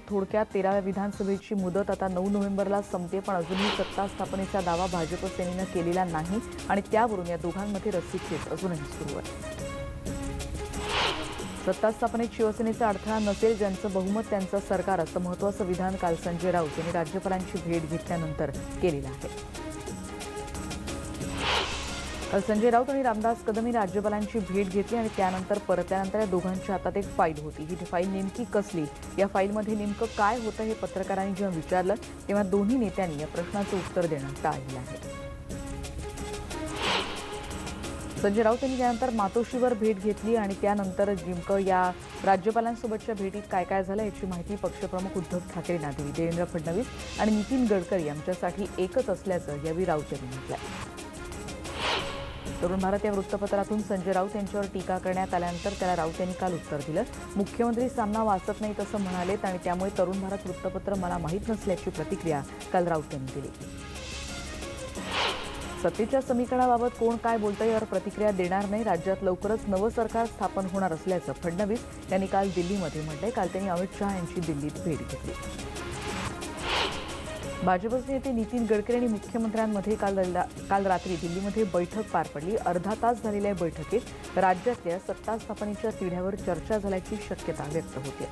थोडक्यात 13व्या विधानसभेची मुदत आता 9 नोव्हेंबरला संपते, पण अजूनही सत्ता स्थापनेचा दावा भाजप सेनेनं केलेला नाही आणि त्यावरून या दोघांमध्ये रस्सीखेच अजूनही सुरू आहे. सत्ता स्थापनेत शिवसेनेचा अडथळा नसेल, ज्यांचं बहुमत त्यांचं सरकार असं महत्त्वाचं विधान काल संजय राऊत यांनी राज्यपालांची भेट घेतल्यानंतर केलेलं आहे. काल संजय राऊत आणि रामदास कदम यांनी राज्यपालांची भेट घेतली आणि त्यानंतर परतल्यानंतर या दोघांच्या हातात एक फाईल होती. ही फाईल नेमकी कसली, या फाईलमध्ये नेमकं काय होतं हे पत्रकारांनी जेव्हा विचारलं तेव्हा दोन्ही नेत्यांनी या प्रश्नाचं उत्तर देणं टाळलं आहे. संजय राऊत यांनी त्यानंतर मातोश्रीवर भेट घेतली आणि त्यानंतर नेमकं या राज्यपालांसोबतच्या भेटीत काय काय झालं याची माहिती पक्षप्रमुख उद्धव ठाकरेंना दिली. देवेंद्र फडणवीस आणि नितीन गडकरी यांच्यासाठी एकच असल्याचं यावेळी राऊत यांनी म्हटलं. तरुण भारत या वृत्तपत्रातून संजय राऊत यांच्यावर टीका करण्यात आल्यानंतर त्याला राऊत यांनी काल उत्तर दिलं. मुख्यमंत्री सामना वाचत नाहीत असं म्हणालेत आणि त्यामुळे तरुण भारत वृत्तपत्र मला माहीत नसल्याची प्रतिक्रिया काल राऊत यांनी दिली. सत्तेच्या समीकरणाबाबत कोण काय बोलतं यावर प्रतिक्रिया देणार नाही. राज्यात लवकरच नवं सरकार स्थापन होणार असल्याचं फडणवीस यांनी काल दिल्लीमध्ये म्हटलंय. काल त्यांनी अमित शहा यांची दिल्लीत भेट घेतली. भाजपचे नेते नितीन गडकरी आणि मुख्यमंत्र्यांमध्ये काल रात्री दिल्लीमध्ये बैठक पार पडली. अर्धा तास झालेल्या बैठकीत राज्यातल्या सत्ता स्थापनेच्या तिढ्यावर चर्चा झाल्याची शक्यता व्यक्त होते.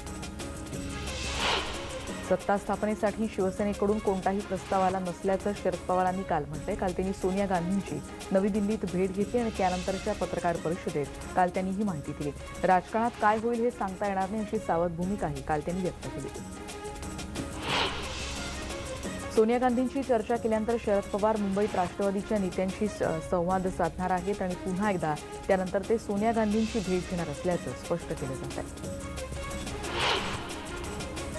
सत्ता स्थापनेसाठी शिवसेनेकडून कोणताही प्रस्ताव आला नसल्याचं शरद पवारांनी काल म्हटलंय. काल त्यांनी सोनिया गांधींची नवी दिल्लीत भेट घेतली आणि त्यानंतरच्या पत्रकार परिषदेत काल त्यांनी ही माहिती दिली. राजकारणात काय होईल हे सांगता येणार नाही अशी सावध भूमिकाही काल त्यांनी व्यक्त केली. सोनिया गांधींची चर्चा केल्यानंतर शरद पवार मुंबईत राष्ट्रवादीच्या नेत्यांशी संवाद साधणार आहेत आणि पुन्हा एकदा त्यानंतर ते सोनिया गांधींची भेट घेणार असल्याचं स्पष्ट केलं जात आहे.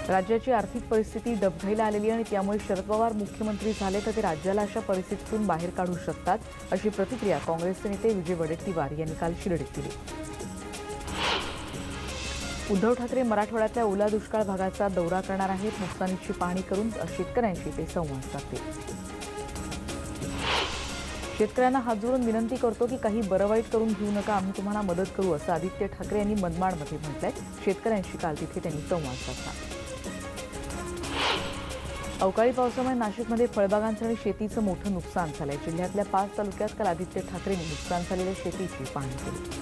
राज्याची आर्थिक परिस्थिती डबघाईला आलेली आणि त्यामुळे शरद पवार मुख्यमंत्री झाले तर ते राज्याला अशा परिस्थितीतून बाहेर काढू शकतात अशी प्रतिक्रिया काँग्रेसचे नेते विजय वडेट्टीवार यांनी काल शिर्डीत दिली. उद्धव ठाकरे मराठवाड्यातल्या ओला दुष्काळ भागाचा दौरा करणार आहेत. नुकसानीची पाहणी करून शेतकऱ्यांशी ते संवाद साधतील. शेतकऱ्यांना हात जोडून विनंती करतो की काही बरं वाईट करून घेऊ नका, आम्ही तुम्हाला मदत करू असं आदित्य ठाकरे यांनी मनमाडमध्ये म्हटलंय. शेतकऱ्यांशी काल तिथे त्यांनी संवाद साधला. अवकाळी पावसामुळे नाशिकमध्ये फळबागांचं आणि शेतीचं मोठं नुकसान झालंय. जिल्ह्यातल्या 5 तालुक्यात काल आदित्य ठाकरेंनी नुकसान झालेल्या शेतीची पाहणी केली.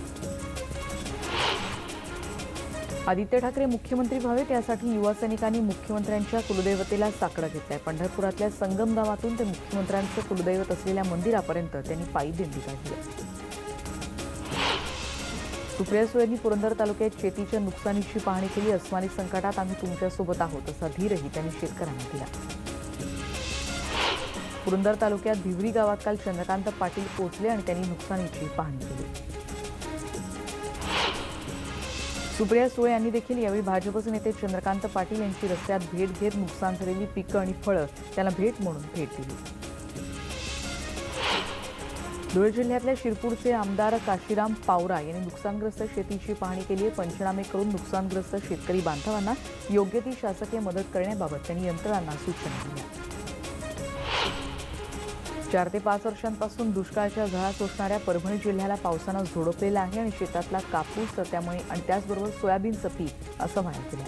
आदित्य ठाकरे मुख्यमंत्री व्हावेत यासाठी युवा सैनिकांनी मुख्यमंत्र्यांच्या कुलदैवतेला साकडं घेतलंय. पंढरपुरातल्या संगम गावातून ते मुख्यमंत्र्यांचं कुलदैवत असलेल्या मंदिरापर्यंत त्यांनी पायी दिंडी काढली. सुप्रिया सुळेंनी पुरंदर तालुक्यात शेतीच्या नुकसानीची पाहणी केली. अस्मानी संकटात आम्ही तुमच्यासोबत आहोत असा धीरही त्यांनी शेतकऱ्यांना दिला. पुरंदर तालुक्यात भिवरी गावात काल चंद्रकांत पाटील पोहोचले आणि त्यांनी नुकसानीची पाहणी केली. सुप्रिया सुळे यांनी देखील यावेळी भाजपचे नेते चंद्रकांत पाटील यांची रस्त्यात भेट घेत नुकसान झालेली पिकं आणि फळं त्यांना भेट म्हणून भेट दिली. धुळे जिल्ह्यातल्या शिरपूरचे आमदार काशीराम पावरा यांनी नुकसानग्रस्त शेतीची पाहणी केली आहे. पंचनामे करून नुकसानग्रस्त शेतकरी बांधवांना योग्य ती शासकीय मदत करण्याबाबत त्यांनी यंत्रणांना सूचना दिल्या. 4 ते 5 वर्षांपासून दुष्काळाच्या झळा सोसणाऱ्या परभणी जिल्ह्याला पावसानं झोडपलेला आहे आणि शेतातला कापूस त्यामुळे आणि त्याचबरोबर सोयाबीनचं पीक असं वाया गेलं.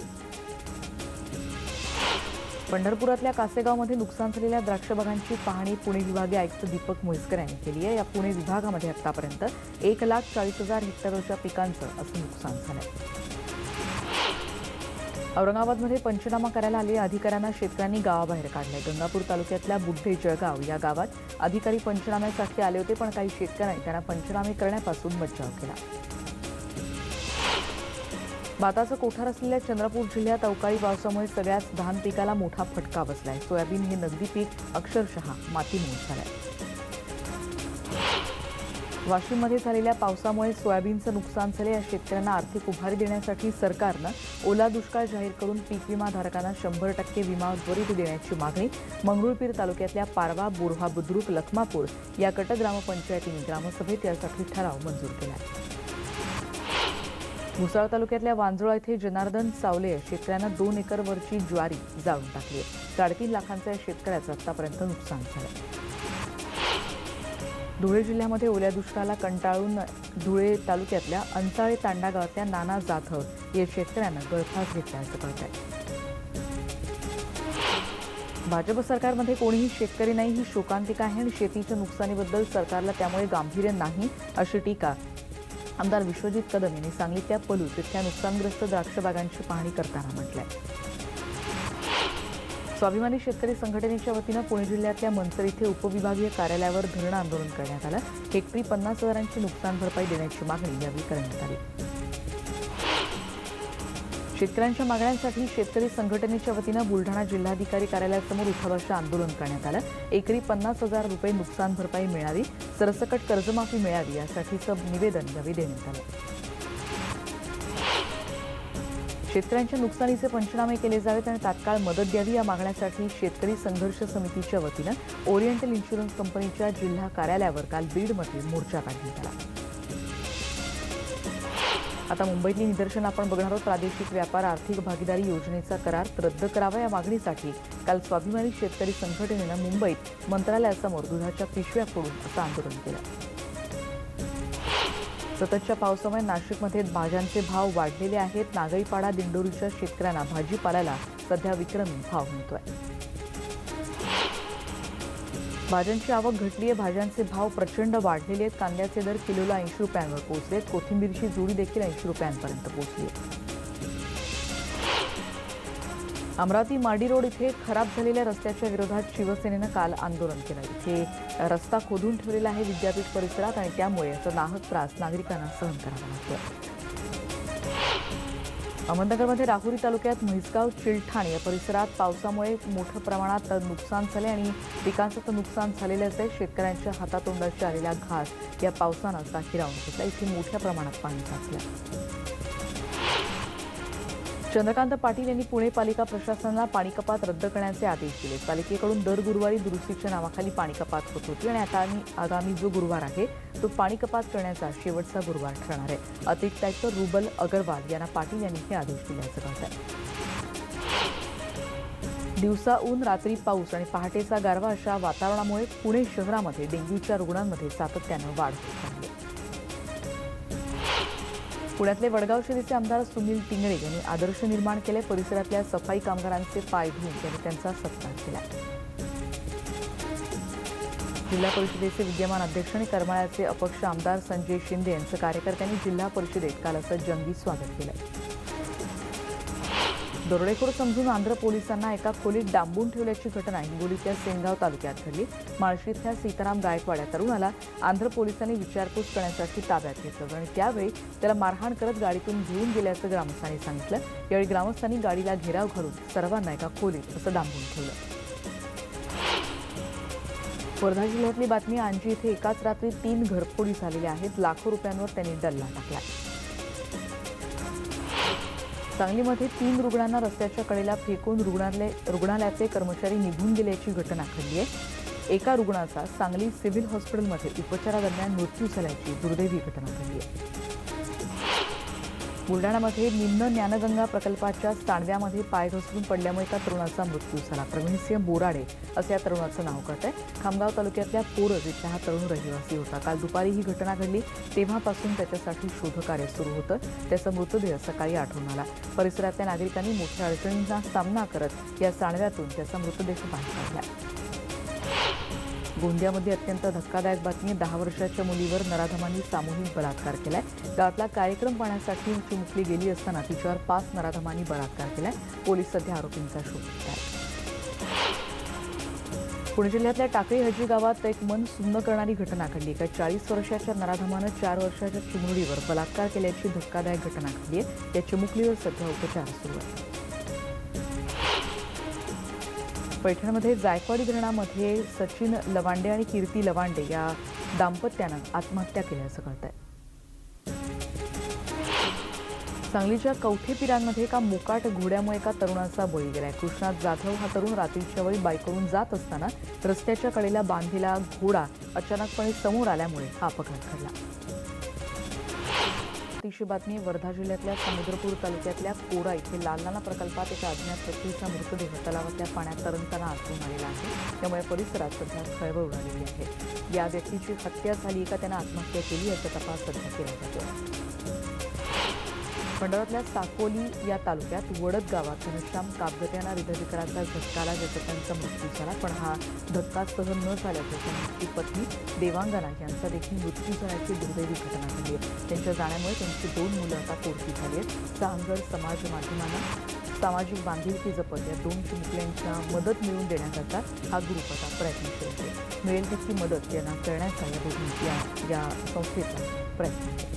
पंढरपुरातल्या कासेगावमध्ये नुकसान झालेल्या द्राक्ष बागांची पाहणी पुणे विभागीय आयुक्त दीपक म्हैसकर यांनी केली आहे. या पुणे विभागामध्ये आतापर्यंत 1,40,000 हेक्टरवरच्या पिकांचं असं नुकसान झालंय. औरंगाबादमध्ये पंचनामा करायला आलेल्या अधिकाऱ्यांना शेतकऱ्यांनी गावाबाहेर काढलंय. गंगापूर तालुक्यातल्या बुड्ढे जळगाव या गावात अधिकारी पंचनाम्यासाठी आले होते, पण काही शेतकऱ्यांनी त्यांना पंचनामे करण्यापासून बचाव केला. भाताचं कोठार असलेल्या चंद्रपूर जिल्ह्यात अवकाळी पावसामुळे सगळ्याच धान पिकाला मोठा फटका बसलाय. सोयाबीन हे नगदी पीक अक्षरशः मातीमोल झालंय. वाशिममध्ये झालेल्या पावसामुळे सोयाबीनचं नुकसान झाले. या शेतकऱ्यांना आर्थिक उभारी देण्यासाठी सरकारनं ओला दुष्काळ जाहीर करून पीक विमाधारकांना 100% विमा त्वरित देण्याची मागणी मंगरुळपीर तालुक्यातल्या पारवा, बोरहा बुद्रुक, लखमापूर या गट ग्रामपंचायतींनी ग्रामसभेत यासाठी ठराव मंजूर केला. भुसावळ तालुक्यातल्या वांजुळा येथे जनार्दन सावले या शेतकऱ्यांना 2 एकरवरची ज्वारी जाळून टाकली. 3.5 लाखांचं या शेतकऱ्याचं आतापर्यंत नुकसान झालं. धुळे जिल्ह्यामध्ये ओल्या दुष्काळाला कंटाळून धुळे तालुक्यातल्या अंचाळे तांडा गावातल्या नाना जाधव या शेतकऱ्यांना गळफास घेतल्याचं कळत आहे. भाजप सरकारमध्ये कोणीही शेतकरी नाही ही शोकांतिका आहे आणि शेतीच्या नुकसानीबद्दल सरकारला त्यामुळे गांभीर्य नाही अशी टीका आमदार विश्वजित कदम यांनी सांगलीतल्या पलूस इथल्या नुकसानग्रस्त द्राक्ष बागांची पाहणी करताना म्हटलंय. स्वाभिमानी शेतकरी संघटनेच्या वतीनं पुणे जिल्ह्यातल्या मनसर इथे उपविभागीय कार्यालयावर धरणं आंदोलन करण्यात आलं. हेक्टरी 50,000ची नुकसान भरपाई देण्याची मागणी यावेळी करण्यात आली. शेतकऱ्यांच्या मागण्यांसाठी शेतकरी संघटनेच्या वतीनं बुलढाणा जिल्हाधिकारी कार्यालयासमोर उठावाचं आंदोलन करण्यात आलं. एकरी 50,000 रुपये नुकसान भरपाई मिळावी, सरसकट कर्जमाफी मिळावी यासाठीचं निवेदन यावेळी देण्यात आलं. शेतकऱ्यांच्या नुकसानीचे पंचनामे केले जावेत आणि तात्काळ मदत द्यावी या मागण्यासाठी शेतकरी संघर्ष समितीच्या वतीनं ओरिएंटल इन्शुरन्स कंपनीच्या जिल्हा कार्यालयावर काल बीडमध्ये मोर्चा काढण्यात आला. आता मुंबईतली निदर्शनं आपण बघणार आहोत. प्रादेशिक व्यापार आर्थिक भागीदारी योजनेचा करार रद्द करावा या मागणीसाठी काल स्वाभिमानी शेतकरी संघटनेनं मुंबईत मंत्रालयासमोर दुधाच्या पिशव्या फोडून असं आंदोलन केलं. सततच्या पावसामुळे नाशिकमध्ये भाज्यांचे भाव वाढलेले आहेत. नागईपाडा दिंडोरीच्या शेतकऱ्यांना भाजीपाल्याला सध्या विक्रमी भाव मिळतोय. भाज्यांची आवक घटली आहे. भाज्यांचे भाव प्रचंड वाढलेले आहेत. कांद्याचे दर किलोला 80 रुपयांवर पोहोचलेत. कोथिंबीरची जुडी देखील 80 रुपयांपर्यंत पोहोचली आहे. अमरावती माडी रोड इथे खराब झालेल्या रस्त्याच्या विरोधात शिवसेनेनं काल आंदोलन केलं. इथे रस्ता खोदून ठेवलेला आहे विद्यापीठ परिसरात आणि त्यामुळे याचा नाहक त्रास नागरिकांना सहन करावा लागतोय. अहमदनगरमध्ये राहुरी तालुक्यात म्हैसगाव चिलठाण या परिसरात पावसामुळे मोठ्या प्रमाणात नुकसान झाले आणि पिकांचं तर नुकसान झालेलंच आहे. शेतकऱ्यांच्या हातातोंडाशी आलेला घास या पावसानं असा हिरावून घेतला. इथे मोठ्या प्रमाणात पाणी साचलं. चंद्रकांत पाटील यांनी पुणे पालिका प्रशासनाला पाणी कपात रद्द करण्याचे आदेश दिले. पालिकेकडून दर गुरुवारी दुरुस्तीच्या नावाखाली पाणी कपात होत होती आणि आता आगामी जो गुरुवार आहे तो पाणी कपात करण्याचा शेवटचा गुरुवार ठरणार आहे. अतिरिक्त आयुक्त रुबल अग्रवाल यांना पाटील यांनी हे आदेश दिल्याचं कळतंय. दिवसा ऊन रात्री पाऊस आणि पहाटेचा गारवा अशा वातावरणामुळे पुणे शहरामध्ये डेंग्यूच्या रुग्णांमध्ये सातत्यानं वाढ होत आहे. पुण्यातले वडगाव शिरीचे आमदार सुनील टिंगरे यांनी आदर्श निर्माण केले. परिसरातल्या सफाई कामगारांचे पाय धुवून त्यांनी त्यांचा सत्कार केला. जिल्हा परिषदेचे विद्यमान अध्यक्ष आणि करमाळ्याचे अपक्ष आमदार संजय शिंदे यांचं कार्यकर्त्यांनी जिल्हा परिषदेत काल असं जंगी स्वागत केलं. दरोडेखोर समजून आंध्र पोलिसांना एका खोलीत डांबून ठेवल्याची घटना हिंगोलीच्या सेनगाव तालुक्यात घडली. माळशीतल्या सीताराम गायकवाड या तरुणाला आंध्र पोलिसांनी विचारपूस करण्यासाठी ताब्यात घेतलं आणि त्यावेळी त्याला मारहाण करत गाडीतून घेऊन गेल्याचं ग्रामस्थांनी सांगितलं. यावेळी ग्रामस्थांनी गाडीला घेराव घालून सर्वांना एका खोलीत असं डांबून ठेवलं. वर्धा जिल्ह्यातली बातमी. आंजी इथे एकाच रात्री 3 घरफोडी झालेल्या आहेत. लाखो रुपयांवर त्यांनी डल्ला टाकला. सांगलीमध्ये 3 रुग्णांना रस्त्याच्या कडेला फेकून रुग्णालयाचे कर्मचारी निघून गेल्याची घटना घडली आहे. एका रुग्णाचा सांगली सिव्हिल हॉस्पिटलमध्ये उपचारादरम्यान मृत्यू झाल्याची दुर्दैवी घटना घडली आहे. बुलढाणामध्ये निम्न ज्ञानगंगा प्रकल्पाच्या सांडव्यामध्ये पाय घसरून पडल्यामुळे एका तरुणाचा मृत्यू झाला. प्रवीणसिंह बोराडे असं या तरुणाचं नाव कळतंय. खामगाव तालुक्यातल्या पोरज इथला हा तरुण रहिवासी होता. काल दुपारी ही घटना घडली. तेव्हापासून त्याच्यासाठी शोधकार्य सुरू होतं. त्याचा मृतदेह सकाळी आढळून आला. परिसरातल्या नागरिकांनी मोठ्या अडचणींचा सामना करत या सांडव्यातून त्याचा मृतदेह बाहेर काढला. गोंदियामध्ये अत्यंत धक्कादायक बातमी. 10 वर्षाच्या मुलीवर नराधमांनी सामूहिक बलात्कार केलाय. गावातला कार्यक्रम पाहण्यासाठी चिमुकली गेली असताना तिच्यावर 5 नराधमांनी बलात्कार केलाय. पोलीस सध्या आरोपींचा शोध घेत आहेत. पुणे जिल्ह्यातल्या टाकळी हजी गावात एक मन सुन्न करणारी घटना घडली. एका 40 वर्षाच्या नराधमानं 4 वर्षाच्या चिमुरडीवर बलात्कार केल्याची धक्कादायक घटना घडली आहे. या चिमुकलीवर सध्या उपचार सुरू आहेत. पैठणमध्ये जायकवाडी धरणामध्ये सचिन लवांडे आणि कीर्ती लवांडे या दाम्पत्यानं आत्महत्या केल्याचं कळतंय. सांगलीच्या कवठेपिरांमध्ये एका मोकाट घोड्यामुळे एका तरुणाचा बळी गेलाय. कृष्णात जाधव हा तरुण रात्रीच्या वेळी बाईकवरून जात असताना रस्त्याच्या कडेला बांधलेला घोडा अचानकपणे समोर आल्यामुळे हा अपघात घडला. तिची बातमी. वर्धा जिल्ह्यातल्या समुद्रपूर तालुक्यातल्या कोरा इथे लालनाला प्रकल्पात एका अज्ञात व्यक्तीचा मृतदेह तलावातल्या पाण्यात तरंगताना आढळून आलेला आहे. त्यामुळे परिसरात सध्या खळबळ उडालेली आहे. या व्यक्तीची हत्या झाली का त्यानं आत्महत्या केली याचा तपास सध्या केला जातो. भंडाऱ्यातल्या साकोली या तालुक्यात वडद गावात घनश्याम कापगत यांना हृदयविकाराचा झटका आला, ज्याचा त्यांचा मृत्यू झाला. पण हा धक्का सहन न झाल्याचं त्यांची पत्नी देवांगना यांचा देखील मृत्यू झाल्याची दुर्दैवी घटना घडली आहे. त्यांच्या जाण्यामुळे त्यांची 2 मुलं आता पोरकी झाली आहेत. चांगड समाज माध्यमांना सामाजिक बांधिलकी जपत या 2 चिमुकल्यांच्या मदत मिळवून देण्याकरता हा ग्रुप आता प्रयत्नशील आहे. मिळेल तितकी मदत यांना करण्याचा या दोघांची या संस्थेचा प्रयत्न आहे.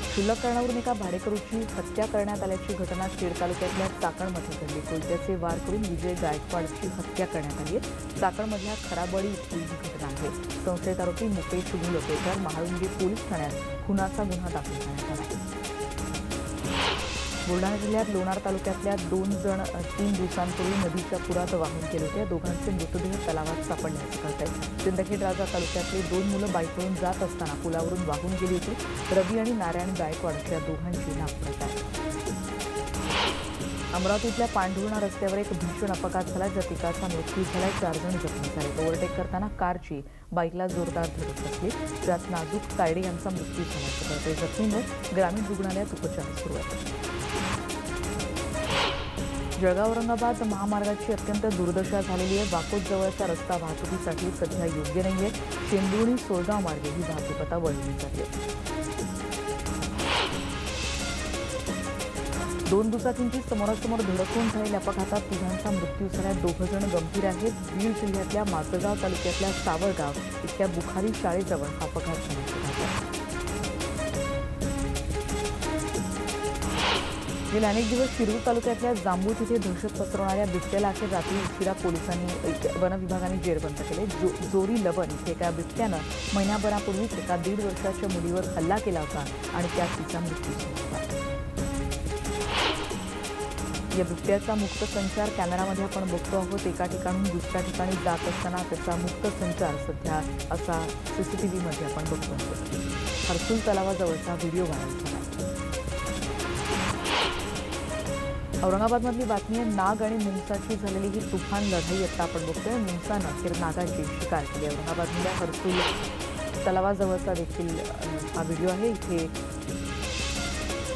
क्षुल्लक कारणावरून एका भाडेकरूची हत्या करण्यात आल्याची घटना खेड तालुक्यातल्या चाकणमध्ये घडली. कोयत्याचे वार करून विजय गायकवाडची हत्या करण्यात आली आहे. चाकणमधल्या खराबळी इथली ही घटना आहे. संशयित आरोपी मुकेश गुलकेकर महाळुंगे पोलीस ठाण्यात खुनाचा गुन्हा दाखल करण्यात आला. बुलढाणा जिल्ह्यात लोणार तालुक्यातल्या 2 जण 3 दिवसांपूर्वी नदीच्या पुरात वाहून गेले होते. दोघांचे मृतदेह तलावात सापडल्याचं कळत आहे. सिंदखेड राजा तालुक्यातली 2 मुलं बाईकवरून जात असताना पुलावरून वाहून गेली होती. रवी आणि नारायण गायकवाड अशा दोघांची नापत्ता आहे. अमरावतीतल्या पांढुर्णा रस्त्यावर एक भीषण अपघात झाला, ज्यात एकाचा मृत्यू झाला, 4 जण जखमी झाले. ओव्हरटेक करताना कारची बाईकला जोरदार धडक बसली, ज्यात नाजूक तायडे यांचा मृत्यू झाल्याचं कळतंय. जखमींवर ग्रामीण रुग्णालयात उपचार सुरू आहेत. जळगाव औरंगाबाद महामार्गाची अत्यंत दुर्दशा झालेली आहे. वाकोद जवळचा रस्ता वाहतुकीसाठी सध्या योग्य नाहीये. शेंदुर्णी सोळगाव मार्गे ही वाहतूक आता वळवली जाते. 2 दुचाकींची समोरासमोर धडक होऊन झालेल्या अपघातात 3 मृत्यू झाला. 2 जण गंभीर आहेत. बीड जिल्ह्यातल्या माजगाव तालुक्यातल्या सावळगाव इथल्या बुखारी शाळेजवळ हा अपघात झाला. गेल्या अनेक दिवस शिरूर तालुक्यातल्या जांबूत इथे दहशत पसरवणाऱ्या बिबट्याला अखेर रात्री उशिरा पोलिसांनी वनविभागाने जेरबंद केले. जोरी लवण इथे एका बिबट्यानं महिनाभरापूर्वीच एका 1.5 वर्षाच्या मुलीवर हल्ला केला होता आणि त्यात तिचा मृत्यू झाला होता. या बिबट्याचा मुक्त संचार कॅमेरामध्ये आपण बघतो आहोत. एका ठिकाणून दुसऱ्या ठिकाणी जात असताना त्याचा मुक्त संचार सध्या असा सीसीटीव्हीमध्ये आपण बघतो आहोत. हर्सुल तलावाजवळचा व्हिडिओ व्हायरल झाला. औरंगाबादमधली बातमी आहे. नाग आणि मुंगसाची झालेली ही तुफान लढाई आता आपण बघतोय. मुंगसानं अखेर नागाची शिकार केली. औरंगाबादमधल्या हर्सुल तलावाजवळचा देखील हा व्हिडिओ आहे. इथे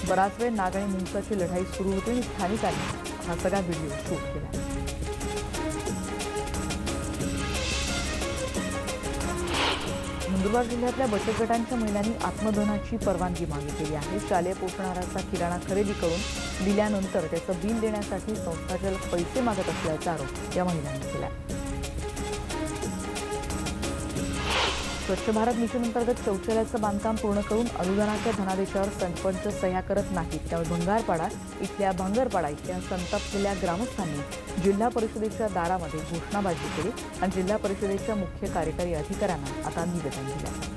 बराच वेळ नाग आणि मुंगसाची लढाई सुरू होती आणि स्थानिकांनी हा सगळा व्हिडिओ शूट केला. नंदुरबार जिल्ह्यातल्या बचत गटांच्या महिलांनी आत्मधनाची परवानगी मागितलेली आहे. शालेय पोषणाहाराचा किराणा खरेदी करून दिल्यानंतर त्याचं बिल देण्यासाठी संस्थाचालक पैसे मागत असल्याचा आरोप या महिलांनी केला. स्वच्छ भारत मिशन अंतर्गत शौचालयाचं बांधकाम पूर्ण करून अनुदानाच्या धनादेशावर सरपंच सह्या करत नाहीत. त्यामुळे भांगरपाडा इथल्या संतापलेल्या ग्रामस्थांनी जिल्हा परिषदेच्या दारामध्ये घोषणाबाजी केली आणि जिल्हा परिषदेच्या मुख्य कार्यकारी अधिकाऱ्यांना आता निवेदन दिलं.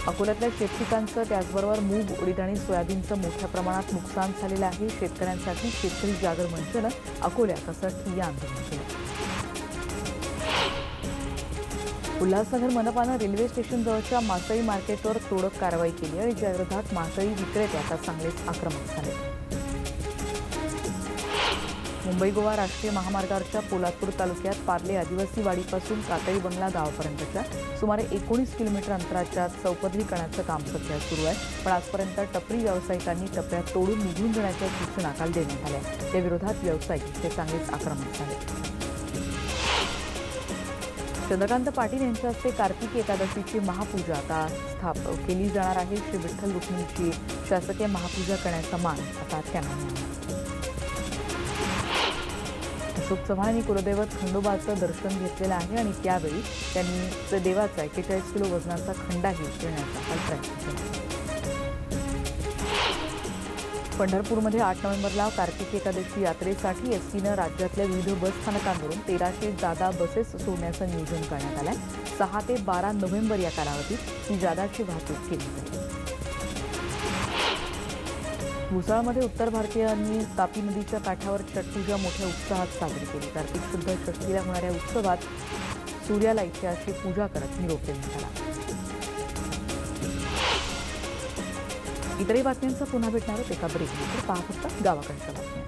अकोल्यातल्या शेतपिकांचं त्याचबरोबर मूग, उडीद आणि सोयाबीनचं मोठ्या प्रमाणात नुकसान झालेलं आहे. शेतकऱ्यांसाठी शेतकरी जागर मंचनं अकोल्यात असं ठिय्या आंदोलन केलं. उल्हासनगर मनपानं रेल्वे स्टेशनजवळच्या मासळी मार्केटवर तोडक कारवाई केली आणि ज्या विरोधात मासळी विक्रेते आता चांगलेच आक्रमक झाले. मुंबई गोवा राष्ट्रीय महामार्गावरच्या पोलादपूर तालुक्यात पार्ले आदिवासी वाडीपासून कातळी बंगला गावापर्यंतच्या सुमारे 19 किलोमीटर अंतराच्या चौपदरीकरणाचं काम सध्या सुरू आहे. पण आजपर्यंत टपरी व्यावसायिकांनी टपऱ्या तोडून निघून जाण्याच्या सूचना काल देण्यात आल्या. त्या विरोधात व्यावसायिक ते चांगलेच आक्रमक झाले. चंद्रकांत पाटील यांच्या हस्ते कार्तिकी एकादशीची महापूजा आता केली जाणार आहे. श्री विठ्ठल रुक्मिणीची शासकीय महापूजा करण्याचा मान आता त्यांना मिळाला. अशोक चव्हाण यांनी कुलदैवत खंडोबाचं दर्शन घेतलेलं आहे आणि त्यावेळी त्यांनी देवाचा 41 किलो वजनाचा खंडाही देण्याचा प्रयत्न केला. पंढरपूरमध्ये 8 नोव्हेंबरला कार्तिकी एकादशी यात्रेसाठी एसटीनं राज्यातल्या विविध बस स्थानकांवरून 1300 जादा बसेस सोडण्याचं नियोजन करण्यात आलं आहे. 6 ते 12 नोव्हेंबर या कालावधीत ही जादाची वाहतूक केली जाईल. भुसावळमध्ये उत्तर भारतीयांनी तापी नदीच्या काठावर छठपूजा मोठ्या उत्साहात साजरी केली. कार्तिक शुद्ध षष्ठीला होणाऱ्या उत्सवात सूर्याला इथे अशी पूजा करत निरोप देण्यात आला. इतरही बातम्यांचा पुन्हा भेटणार एका ब्रेकनंतर. पहा फक्त गावाकडच्या बातम्या.